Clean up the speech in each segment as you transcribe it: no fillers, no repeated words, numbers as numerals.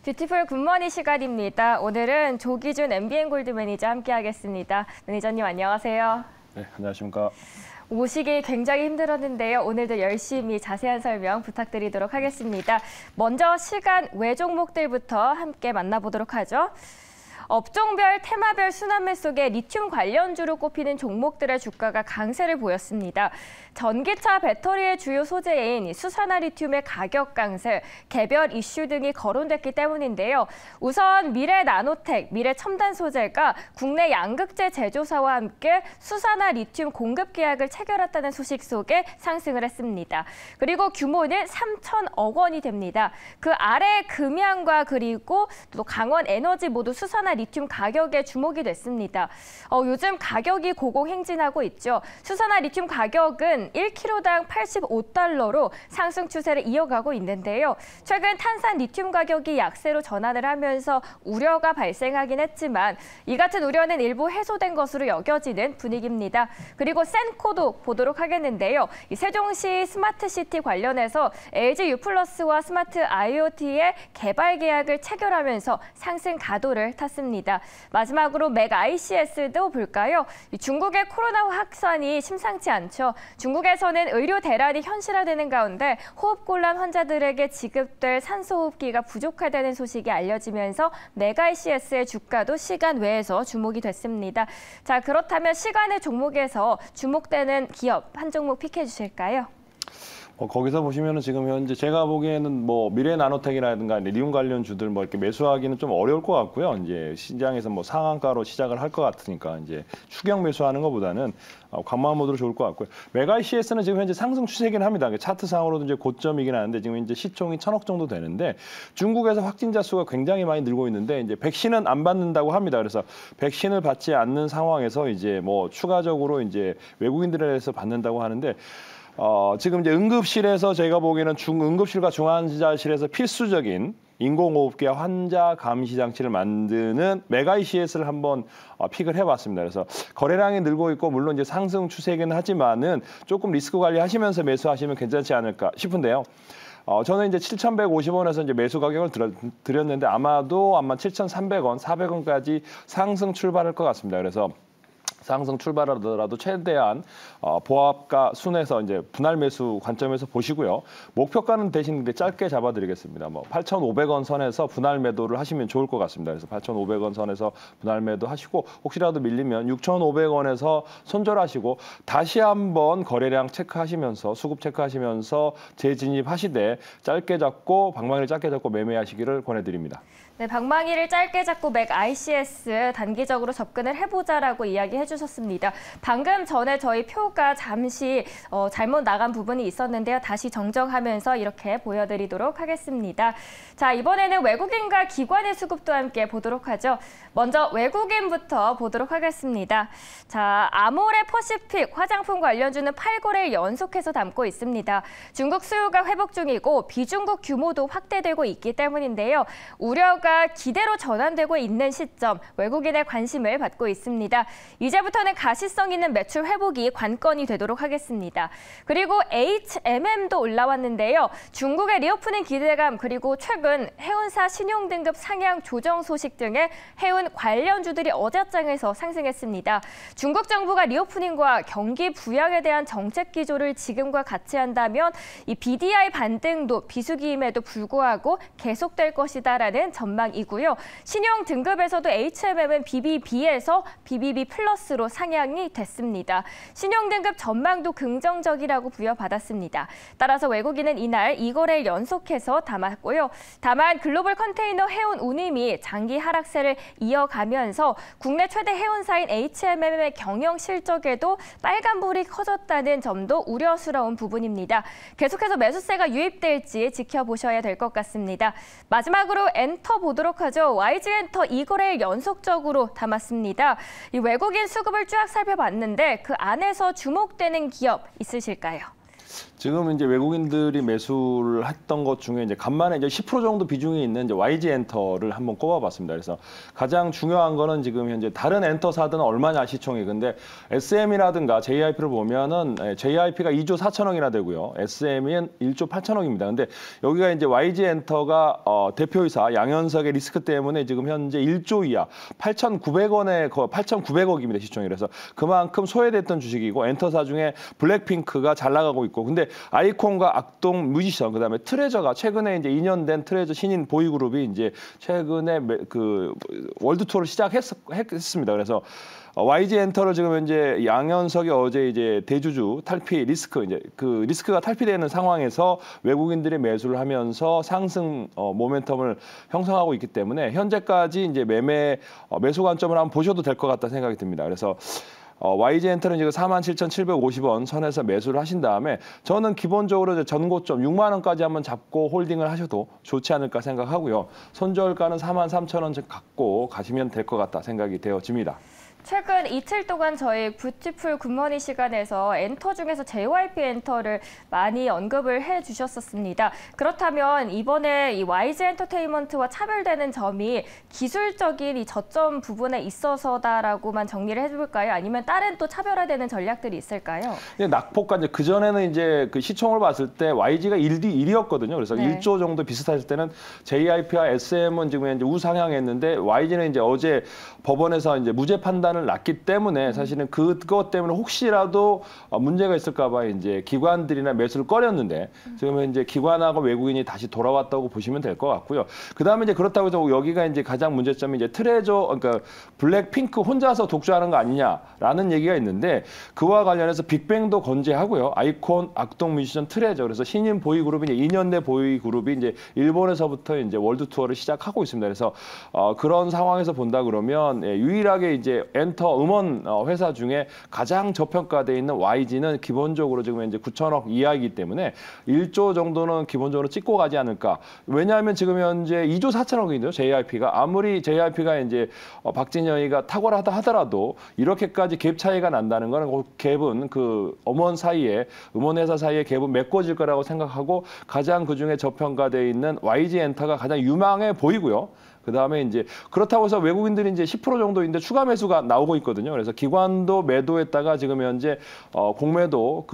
뷰티풀 굿모닝 시간입니다. 오늘은 조기준 MBN골드 매니저 함께하겠습니다. 매니저님 안녕하세요. 네, 안녕하십니까. 오시기 굉장히 힘들었는데요. 오늘도 열심히 자세한 설명 부탁드리도록 하겠습니다. 먼저 시간 외 종목들부터 함께 만나보도록 하죠. 업종별, 테마별 순환매 속에 리튬 관련주로 꼽히는 종목들의 주가가 강세를 보였습니다. 전기차 배터리의 주요 소재인 수산화 리튬의 가격 강세, 개별 이슈 등이 거론됐기 때문인데요. 우선 미래 나노텍, 미래 첨단 소재가 국내 양극재 제조사와 함께 수산화 리튬 공급 계약을 체결했다는 소식 속에 상승을 했습니다. 그리고 규모는 3,000억 원이 됩니다. 그 아래 금양과 그리고 또 강원 에너지 모두 수산화 리튬 가격에 주목이 됐습니다. 요즘 가격이 고공행진하고 있죠. 수산화 리튬 가격은 1kg당 85달러로 상승 추세를 이어가고 있는데요. 최근 탄산 리튬 가격이 약세로 전환을 하면서 우려가 발생하긴 했지만 이 같은 우려는 일부 해소된 것으로 여겨지는 분위기입니다. 그리고 센코도 보도록 하겠는데요. 이 세종시 스마트시티 관련해서 LG U+와 스마트 IoT의 개발 계약을 체결하면서 상승 가도를 탔습니다. 마지막으로 맥 ICS도 볼까요? 중국의 코로나 확산이 심상치 않죠. 중국에서는 의료 대란이 현실화되는 가운데 호흡곤란 환자들에게 지급될 산소호흡기가 부족하다는 소식이 알려지면서 맥 ICS의 주가도 시간 외에서 주목이 됐습니다. 자, 그렇다면 시간의 종목에서 주목되는 기업 한 종목 픽해 주실까요? 거기서 보시면은 지금 현재 제가 보기에는 뭐 미래 나노텍이라든가 리튬 관련주들 뭐 이렇게 매수하기는 좀 어려울 것 같고요. 이제 시장에서 뭐 상한가로 시작을 할 것 같으니까 이제 추격 매수하는 것보다는 관망 모드로 좋을 것 같고요. 맥 ICS는 지금 현재 상승 추세이긴 합니다. 차트상으로도 이제 고점이긴 하는데 지금 이제 시총이 1,000억 정도 되는데 중국에서 확진자 수가 굉장히 많이 늘고 있는데 이제 백신은 안 받는다고 합니다. 그래서 백신을 받지 않는 상황에서 이제 뭐 추가적으로 이제 외국인들에서 받는다고 하는데. 지금 이제 응급실에서 제가 보기에는 응급실과 중환자실에서 필수적인 인공호흡기와 환자 감시 장치를 만드는 맥 ICS를 한번 픽을 해봤습니다. 그래서 거래량이 늘고 있고 물론 이제 상승 추세이긴 하지만은 조금 리스크 관리하시면서 매수하시면 괜찮지 않을까 싶은데요. 저는 이제 7,150원에서 이제 매수 가격을 드렸는데 아마도 7,300원, 400원까지 상승 출발할 것 같습니다. 그래서 상승 출발하더라도 최대한 보합가 순에서 이제 분할 매수 관점에서 보시고요. 목표가는 대신 짧게 잡아드리겠습니다. 뭐 8,500원 선에서 분할 매도를 하시면 좋을 것 같습니다. 그래서 8,500원 선에서 분할 매도 하시고 혹시라도 밀리면 6,500원에서 손절하시고 다시 한번 거래량 체크하시면서 수급 체크하시면서 재진입하시되 짧게 잡고 방망이를 짧게 잡고 매매하시기를 권해드립니다. 네, 방망이를 짧게 잡고 맥 ICS 단기적으로 접근을 해보자라고 이야기해 주셨습니다. 방금 전에 저희 표가 잠시 잘못 나간 부분이 있었는데요. 다시 정정하면서 이렇게 보여드리도록 하겠습니다. 자, 이번에는 외국인과 기관의 수급도 함께 보도록 하죠. 먼저 외국인부터 보도록 하겠습니다. 자, 아모레 퍼시픽 화장품 관련주는 8거래일 연속해서 담고 있습니다. 중국 수요가 회복 중이고 비중국 규모도 확대되고 있기 때문인데요. 우려가 기대로 전환되고 있는 시점, 외국인의 관심을 받고 있습니다. 이제부터는 가시성 있는 매출 회복이 관건이 되도록 하겠습니다. 그리고 HMM도 올라왔는데요. 중국의 리오프닝 기대감 그리고 최근 해운사 신용등급 상향 조정 소식 등의 해운 관련주들이 어제장에서 상승했습니다. 중국 정부가 리오프닝과 경기 부양에 대한 정책 기조를 지금과 같이 한다면 이 BDI 반등도 비수기임에도 불구하고 계속될 것이다라는 전망이고요. 신용 등급에서도 HMM은 BBB에서 BBB 플러스로 상향이 됐습니다. 신용 등급 전망도 긍정적이라고 부여받았습니다. 따라서 외국인은 이날 2거래일 연속해서 담았고요. 다만 글로벌 컨테이너 해운 운임이 장기 하락세를 이어가면서 국내 최대 해운사인 HMM의 경영 실적에도 빨간불이 커졌다는 점도 우려스러운 부분입니다. 계속해서 매수세가 유입될지 지켜보셔야 될 것 같습니다. 마지막으로 엔터 보도록 하죠. YG엔터 2거래일 연속적으로 담았습니다. 이 외국인 수급을 쭉 살펴봤는데 그 안에서 주목되는 기업 있으실까요? 지금 이제 외국인들이 매수를 했던 것 중에 이제 간만에 이제 10% 정도 비중이 있는 이제 YG 엔터를 한번 꼽아봤습니다. 그래서 가장 중요한 거는 지금 현재 다른 엔터사들은 얼마냐 시총이. 근데 SM이라든가 JYP를 보면은 JYP가 2조 4천억이나 되고요. SM은 1조 8천억입니다. 근데 여기가 이제 YG 엔터가 대표이사 양현석의 리스크 때문에 지금 현재 1조 이하 8,900원에 8,900억입니다. 시총이. 그래서 그만큼 소외됐던 주식이고 엔터사 중에 블랙핑크가 잘 나가고 있고 근데 아이콘과 악동 뮤지션 그다음에 트레저가 최근에 이제 2년 된 트레저 신인 보이그룹이 이제 최근에 그 월드 투어를 시작했습니다. 그래서 YG 엔터를 지금 현재 양현석이 어제 이제 대주주 탈피 리스크 이제 그 리스크가 탈피되는 상황에서 외국인들이 매수를 하면서 상승 모멘텀을 형성하고 있기 때문에 현재까지 이제 매수 관점을 한번 보셔도 될 것 같다 생각이 듭니다. 그래서 YG 엔터는 지금 47,750원 선에서 매수를 하신 다음에 저는 기본적으로 전고점 6만 원까지 한번 잡고 홀딩을 하셔도 좋지 않을까 생각하고요. 손절가는 43,000원 갖고 가시면 될 것 같다 생각이 되어집니다. 최근 이틀 동안 저희 뷰티풀 굿모닝 시간에서 엔터 중에서 JYP 엔터를 많이 언급을 해주셨었습니다. 그렇다면 이번에 이 YG 엔터테인먼트와 차별되는 점이 기술적인 이 저점 부분에 있어서다라고만 정리를 해볼까요? 아니면 다른 또 차별화되는 전략들이 있을까요? 낙폭가 이제 그 전에는 이제 그 시총을 봤을 때 YG가 1위였거든요. 그래서 네. 1조 정도 비슷했을 때는 JYP와 SM은 지금 이제 우상향했는데 YG는 이제 어제 법원에서 이제 무죄 판단을 났기 때문에 사실은 그것 때문에 혹시라도 문제가 있을까봐 이제 기관들이나 매수를 꺼렸는데 지금 이제 기관하고 외국인이 다시 돌아왔다고 보시면 될 것 같고요. 그 다음에 이제 그렇다고 해서 여기가 이제 가장 문제점이 이제 트레저 그러니까 블랙핑크 혼자서 독주하는 거 아니냐라는 얘기가 있는데 그와 관련해서 빅뱅도 건재하고요. 아이콘, 악동 뮤지션, 트레저 그래서 신인 보이그룹이 이제 2년 내 보이그룹이 이제 일본에서부터 이제 월드 투어를 시작하고 있습니다. 그래서 그런 상황에서 본다 그러면 유일하게 이제 엔터 음원 회사 중에 가장 저평가되어 있는 YG는 기본적으로 지금 이제 9천억 이하이기 때문에 1조 정도는 기본적으로 찍고 가지 않을까. 왜냐하면 지금 현재 2조 4천억인데요. JYP가 아무리 JYP가 이제 박진영이가 탁월하다 하더라도 이렇게까지 갭 차이가 난다는 거는 그 갭은 그 음원 회사 사이에 갭은 메꿔질 거라고 생각하고 가장 그 중에 저평가되어 있는 YG 엔터가 가장 유망해 보이고요. 그 다음에 이제 그렇다고 해서 외국인들이 이제 10% 정도인데 추가 매수가 나오고 있거든요. 그래서 기관도 매도했다가 지금 현재 공매도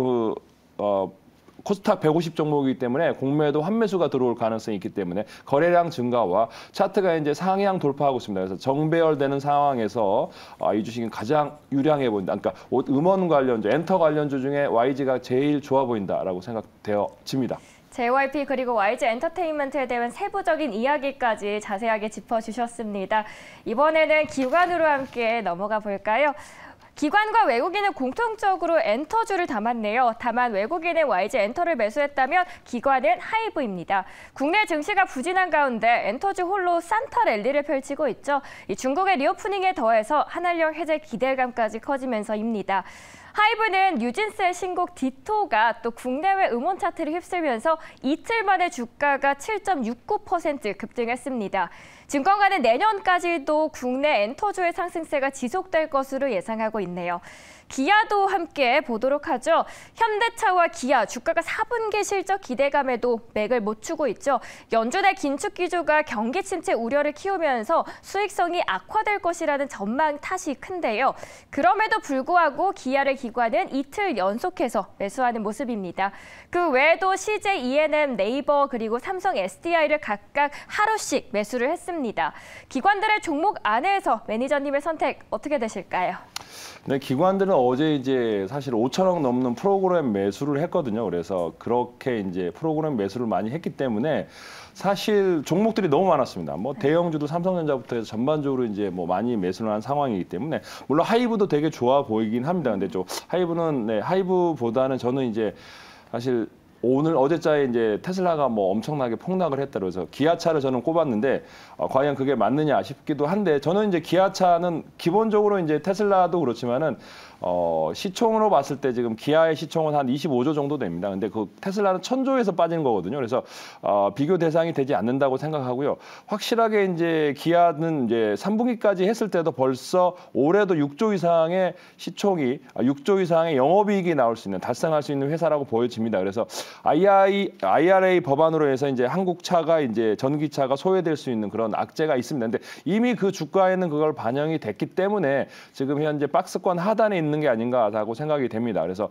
코스닥 150 종목이기 때문에 공매도 환매수가 들어올 가능성이 있기 때문에 거래량 증가와 차트가 이제 상향 돌파하고 있습니다. 그래서 정배열되는 상황에서 이 주식은 가장 유량해 보인다. 그러니까 음원 관련주, 엔터 관련주 중에 YG가 제일 좋아 보인다라고 생각되어집니다. JYP 그리고 YG 엔터테인먼트에 대한 세부적인 이야기까지 자세하게 짚어주셨습니다. 이번에는 기관으로 함께 넘어가 볼까요? 기관과 외국인은 공통적으로 엔터주를 담았네요. 다만 외국인은 YG 엔터를 매수했다면 기관은 하이브입니다. 국내 증시가 부진한 가운데 엔터주 홀로 산타 랠리를 펼치고 있죠. 이 중국의 리오프닝에 더해서 한한령 해제 기대감까지 커지면서입니다. 하이브는 뉴진스의 신곡 디토가 또 국내외 음원 차트를 휩쓸면서 이틀 만에 주가가 7.69% 급등했습니다. 증권가는 내년까지도 국내 엔터주의 상승세가 지속될 것으로 예상하고 있네요. 기아도 함께 보도록 하죠. 현대차와 기아 주가가 4분기 실적 기대감에도 맥을 못 추고 있죠. 연준의 긴축 기조가 경기 침체 우려를 키우면서 수익성이 악화될 것이라는 전망 탓이 큰데요. 그럼에도 불구하고 기아의 기관은 이틀 연속해서 매수하는 모습입니다. 그 외에도 CJ ENM, 네이버 그리고 삼성 SDI를 각각 하루씩 매수를 했습니다. 기관들의 종목 안에서 매니저님의 선택 어떻게 되실까요? 네, 기관들은 어제 이제 사실 5천억 넘는 프로그램 매수를 했거든요. 그래서 그렇게 이제 프로그램 매수를 많이 했기 때문에 사실 종목들이 너무 많았습니다. 뭐 대형주도 삼성전자부터 해서 전반적으로 이제 뭐 많이 매수를 한 상황이기 때문에 물론 하이브도 되게 좋아 보이긴 합니다. 근데 좀 하이브보다는 저는 이제 사실 어제자에 이제 테슬라가 뭐 엄청나게 폭락을 했다 그래서 기아차를 저는 꼽았는데 과연 그게 맞느냐 싶기도 한데 저는 이제 기아차는 기본적으로 이제 테슬라도 그렇지만은 시총으로 봤을 때 지금 기아의 시총은 한 25조 정도 됩니다. 근데 그 테슬라는 1000조에서 빠지는 거거든요. 그래서 비교 대상이 되지 않는다고 생각하고요. 확실하게 이제 기아는 이제 3분기까지 했을 때도 벌써 올해도 6조 이상의 시총이 6조 이상의 영업이익이 나올 수 있는 달성할 수 있는 회사라고 보여집니다. 그래서 IRA 법안으로 해서 이제 한국차가 이제 전기차가 소외될 수 있는 그런 악재가 있습니다. 근데 이미 그 주가에는 그걸 반영이 됐기 때문에 지금 현재 박스권 하단에 있는 게 아닌가라고 생각이 됩니다. 그래서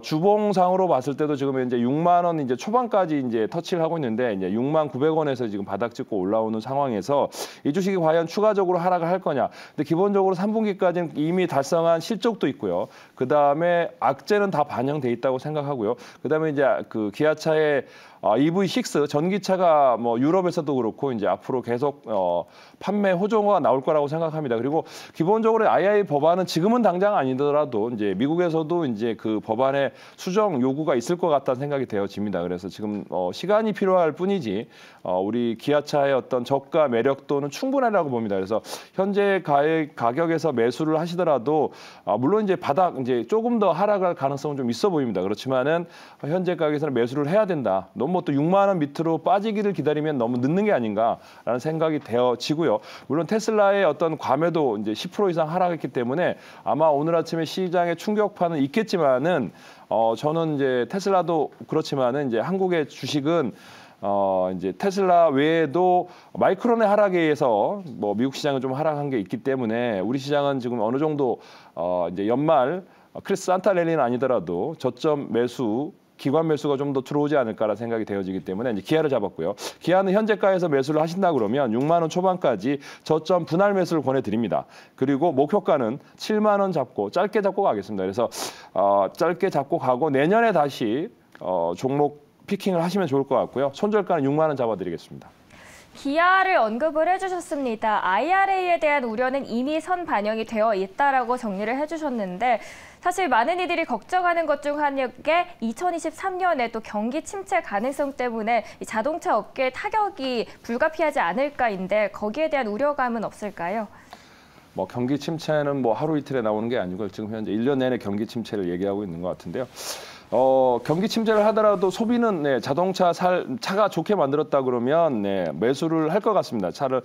주봉상으로 봤을 때도 지금 현재 6만 원 이제 초반까지 이제 터치를 하고 있는데 이제 6만 900원에서 지금 바닥 찍고 올라오는 상황에서 이 주식이 과연 추가적으로 하락을 할 거냐? 근데 기본적으로 3분기까지는 이미 달성한 실적도 있고요. 그 다음에 악재는 다 반영돼 있다고 생각하고요. 그 다음에 이제 그 기아차의 EV6 전기차가 뭐 유럽에서도 그렇고 이제 앞으로 계속 판매 호조가 나올 거라고 생각합니다. 그리고 기본적으로 IRA 법안은 지금은 당장 아니더라도 이제 미국에서도 이제 그 법안의 수정 요구가 있을 것 같다는 생각이 되어집니다. 그래서 지금 시간이 필요할 뿐이지 우리 기아차의 어떤 저가 매력도는 충분하다고 봅니다. 그래서 현재 가격에서 매수를 하시더라도 물론 이제 바닥 이제 조금 더 하락할 가능성은 좀 있어 보입니다. 그렇지만은 현재 가격에서는 매수를 해야 된다. 너무 또 6만 원 밑으로 빠지기를 기다리면 너무 늦는 게 아닌가라는 생각이 되어지고요. 물론 테슬라의 어떤 과매도 이제 10% 이상 하락했기 때문에 아마 오늘 아침에 시장의 충격파는 있겠지만은 저는 이제 테슬라도 그렇지만은 이제 한국의 주식은 이제 테슬라 외에도 마이크론의 하락에 의해서 뭐 미국 시장은 좀 하락한 게 있기 때문에 우리 시장은 지금 어느 정도 이제 연말 크리스 산타 랠리는 아니더라도 저점 매수 기관 매수가 좀 더 들어오지 않을까라는 생각이 되어지기 때문에 이제 기아를 잡았고요. 기아는 현재가에서 매수를 하신다 그러면 6만 원 초반까지 저점 분할 매수를 권해드립니다. 그리고 목표가는 7만 원 잡고 짧게 잡고 가겠습니다. 그래서 짧게 잡고 가고 내년에 다시 종목 피킹을 하시면 좋을 것 같고요. 손절가는 6만 원 잡아드리겠습니다. 기아를 언급을 해주셨습니다. IRA에 대한 우려는 이미 선 반영이 되어 있다라고 정리를 해주셨는데 사실 많은 이들이 걱정하는 것 중 한 게 2023년에 또 경기 침체 가능성 때문에 이 자동차 업계의 타격이 불가피하지 않을까인데 거기에 대한 우려감은 없을까요? 뭐 경기 침체는 뭐 하루 이틀에 나오는 게 아니고 지금 현재 1년 내내 경기 침체를 얘기하고 있는 것 같은데요. 경기 침체를 하더라도 소비는 자동차 차가 좋게 만들었다 그러면 매수를 할 것 같습니다. 차를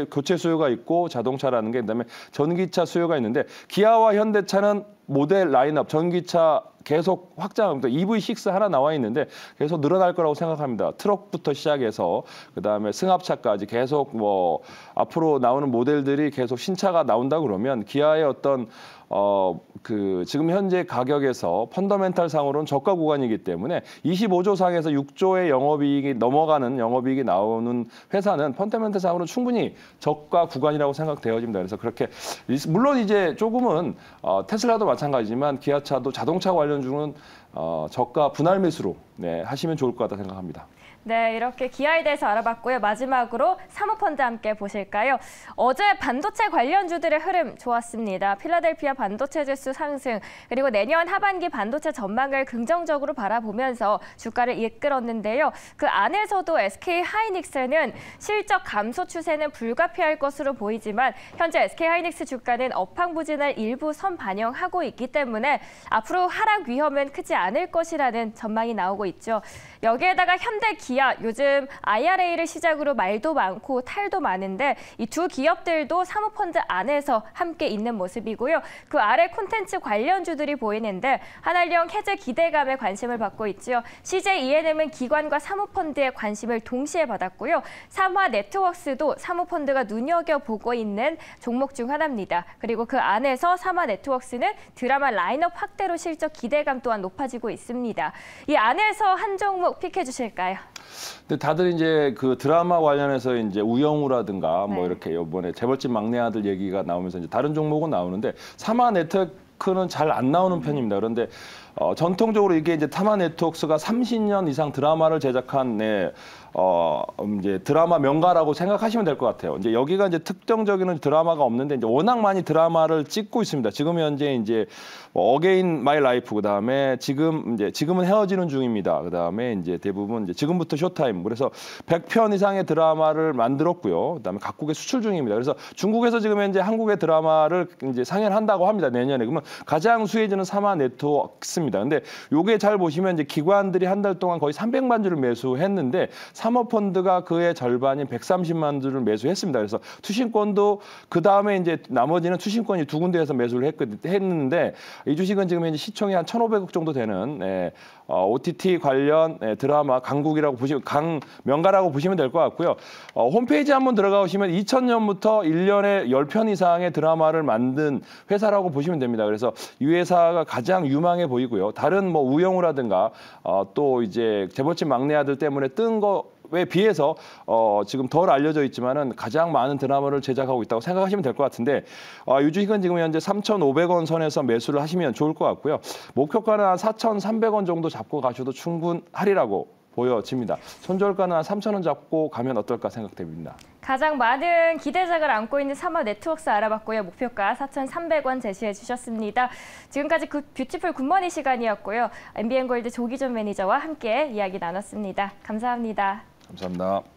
교체 수요가 있고 자동차라는 게 그다음에 전기차 수요가 있는데 기아와 현대차는 모델 라인업 전기차 계속 확장합니다. EV6 하나 나와 있는데 계속 늘어날 거라고 생각합니다. 트럭부터 시작해서 그다음에 승합차까지 계속 뭐 앞으로 나오는 모델들이 계속 신차가 나온다 그러면 기아의 어떤 지금 현재 가격에서 펀더멘탈 상으로는 저가 구간이기 때문에 25조 상에서 6조의 영업이익이 넘어가는 영업이익이 나오는 회사는 펀더멘탈 상으로는 충분히 저가 구간이라고 생각되어집니다. 그래서 그렇게 물론 이제 조금은 테슬라도 마찬가지지만 기아차도 자동차 관련주는 저가 분할 매수로 하시면 좋을 것 같다 생각합니다. 네, 이렇게 기아에 대해서 알아봤고요. 마지막으로 사모펀드 함께 보실까요? 어제 반도체 관련주들의 흐름 좋았습니다. 필라델피아 반도체 지수 상승, 그리고 내년 하반기 반도체 전망을 긍정적으로 바라보면서 주가를 이끌었는데요. 그 안에서도 SK하이닉스는 실적 감소 추세는 불가피할 것으로 보이지만 현재 SK하이닉스 주가는 업황부진을 일부 선 반영하고 있기 때문에 앞으로 하락 위험은 크지 않을 것이라는 전망이 나오고 있죠. 여기에다가 현대 기아, 요즘 IRA를 시작으로 말도 많고 탈도 많은데 이 두 기업들도 사모펀드 안에서 함께 있는 모습이고요. 그 아래 콘텐츠 관련주들이 보이는데 한알령 해제 기대감에 관심을 받고 있죠. CJ E&M은 기관과 사모펀드에 관심을 동시에 받았고요. 삼화 네트워크스도 사모펀드가 눈여겨보고 있는 종목 중 하나입니다. 그리고 그 안에서 삼화 네트워크스는 드라마 라인업 확대로 실적 기대감 또한 높아지고 있습니다. 이 안에서 한 종목 픽해 주실까요? 근데 다들 이제 그 드라마 관련해서 이제 우영우라든가 뭐 이렇게 이번에 재벌집 막내 아들 얘기가 나오면서 이제 다른 종목은 나오는데 삼화 네트워크는 잘 안 나오는 편입니다. 그런데 전통적으로 이게 이제 타마 네트워크가 30년 이상 드라마를 제작한 이제 드라마 명가라고 생각하시면 될 것 같아요. 이제 여기가 이제 특정적인 드라마가 없는데 이제 워낙 많이 드라마를 찍고 있습니다. 지금 현재 이제 어게인 마이 라이프, 그다음에 지금은 헤어지는 중입니다. 그다음에 이제 대부분 이제 지금부터 쇼타임. 그래서 100편 이상의 드라마를 만들었고요. 그다음에 각국에 수출 중입니다. 그래서 중국에서 지금 현재 한국의 드라마를 이제 상영을 한다고 합니다. 내년에. 그러면 가장 수혜주는 사마 네트워크입니다. 근데 요게 잘 보시면 이제 기관들이 한 달 동안 거의 300만 주를 매수했는데 사모펀드가 그의 절반인 130만 주를 매수했습니다. 그래서 투신권도 그 다음에 이제 나머지는 투신권이 두 군데에서 매수를 했는데 이 주식은 지금 현재 시총이 한 1,500억 정도 되는 OTT 관련 드라마 강국이라고 명가라고 보시면 될 것 같고요. 홈페이지 한번 들어가 보시면 2000년부터 1년에 10편 이상의 드라마를 만든 회사라고 보시면 됩니다. 그래서 이 회사가 가장 유망해 보이고요. 다른 뭐 우영우라든가 또 이제 재벌집 막내 아들 때문에 뜬 거에 비해서 지금 덜 알려져 있지만은 가장 많은 드라마를 제작하고 있다고 생각하시면 될 것 같은데 이 주식은 지금 현재 3,500원 선에서 매수를 하시면 좋을 것 같고요. 목표가는 한 4,300원 정도 잡고 가셔도 충분하리라고 보여집니다. 손절가는 한 3,000원 잡고 가면 어떨까 생각됩니다. 가장 많은 기대작을 안고 있는 사마 네트워크 알아봤고요. 목표가 4,300원 제시해 주셨습니다. 지금까지 뷰티풀 굿모닝 시간이었고요. MBN골드 조기준 매니저와 함께 이야기 나눴습니다. 감사합니다. 감사합니다.